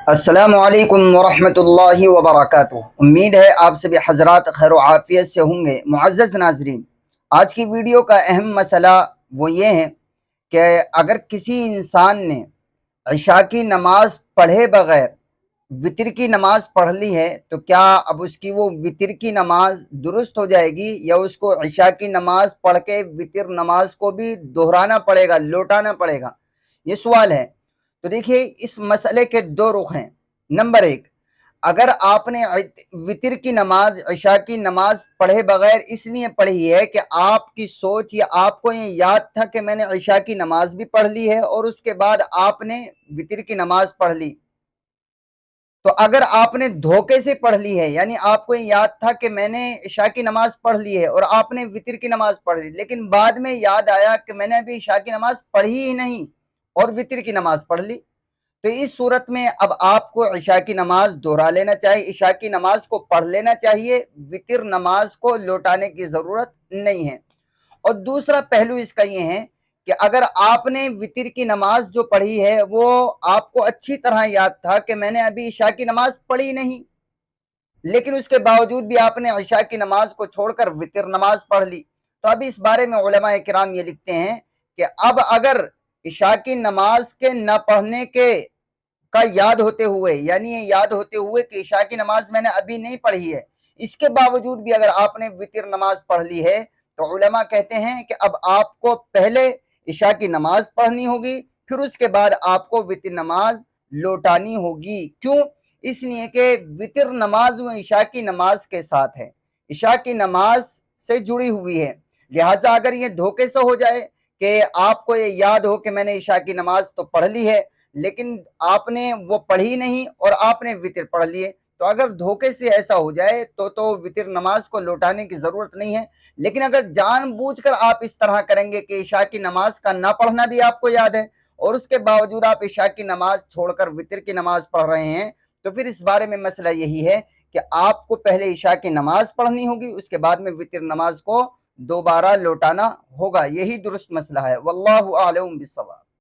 السلام علیکم ورحمۃ اللہ وبرکاتہ۔ امید ہے آپ سبھی حضرات خیر و عافیت سے ہوں گے۔ معزز ناظرین، آج کی ویڈیو کا اہم مسئلہ وہ یہ ہے کہ اگر کسی انسان نے عشاء کی نماز پڑھے بغیر وطر کی نماز پڑھ لی ہے تو کیا اب اس کی وہ وطر کی نماز درست ہو جائے گی، یا اس کو عشاء کی نماز پڑھ کے وطر نماز کو بھی دہرانا پڑے گا، لوٹانا پڑے گا؟ یہ سوال ہے۔ تو دیکھیے، اس مسئلے کے دو رخ ہیں۔ نمبر ایک، اگر آپ نے وطر کی نماز، عشاء کی نماز پڑھے بغیر اس لیے پڑھی ہے کہ آپ کی سوچ یا آپ کو یہ یاد تھا کہ میں نے عشاء کی نماز بھی پڑھ لی ہے اور اس کے بعد آپ نے وطر کی نماز پڑھ لی، تو اگر آپ نے دھوکے سے پڑھ لی ہے، یعنی آپ کو یاد تھا کہ میں نے عشاء کی نماز پڑھ لی ہے اور آپ نے وطر کی نماز پڑھ لی، لیکن بعد میں یاد آیا کہ میں نے ابھی عشاء کی نماز پڑھی ہی نہیں اور وطر کی نماز پڑھ لی، تو اس صورت میں اب آپ کو عشاء کی نماز دہرا لینا چاہیے، عشاء کی نماز کو پڑھ لینا چاہیے، وطر نماز کو لوٹانے کی ضرورت نہیں ہے۔ اور دوسرا پہلو اس کا یہ ہے کہ اگر آپ نے وطر کی نماز جو پڑھی ہے وہ آپ کو اچھی طرح یاد تھا کہ میں نے ابھی عشاء کی نماز پڑھی نہیں، لیکن اس کے باوجود بھی آپ نے عشاء کی نماز کو چھوڑ کر وطر نماز پڑھ لی، تو اب اس بارے میں علماء کرام یہ لکھتے ہیں کہ اب اگر عشاء کی نماز کے نہ پڑھنے کے کا یاد ہوتے ہوئے، یعنی یہ یاد ہوتے ہوئے کہ عشاء کی نماز میں نے ابھی نہیں پڑھی ہے، اس کے باوجود بھی اگر آپ نے وطر نماز پڑھ لی ہے تو علماء کہتے ہیں کہ اب آپ کو پہلے عشاء کی نماز پڑھنی ہوگی، پھر اس کے بعد آپ کو وطر نماز لوٹانی ہوگی۔ کیوں؟ اس لیے کہ وطر نماز وہ عشاء کی نماز کے ساتھ ہے، عشاء کی نماز سے جڑی ہوئی ہے، لہٰذا اگر یہ دھوکے سے ہو جائے کہ آپ کو یہ یاد ہو کہ میں نے عشاء کی نماز تو پڑھ لی ہے لیکن آپ نے وہ پڑھی نہیں اور آپ نے وطر پڑھ لیے، تو اگر دھوکے سے ایسا ہو جائے تو وطر نماز کو لوٹانے کی ضرورت نہیں ہے۔ لیکن اگر جان بوجھ کر آپ اس طرح کریں گے کہ عشاء کی نماز کا نہ پڑھنا بھی آپ کو یاد ہے اور اس کے باوجود آپ عشاء کی نماز چھوڑ کر وطر کی نماز پڑھ رہے ہیں، تو پھر اس بارے میں مسئلہ یہی ہے کہ آپ کو پہلے عشاء کی نماز پڑھنی ہوگی، اس کے بعد میں وطر نماز کو دوبارہ لوٹانا ہوگا۔ یہی درست مسئلہ ہے۔ واللہ اعلم بالصواب۔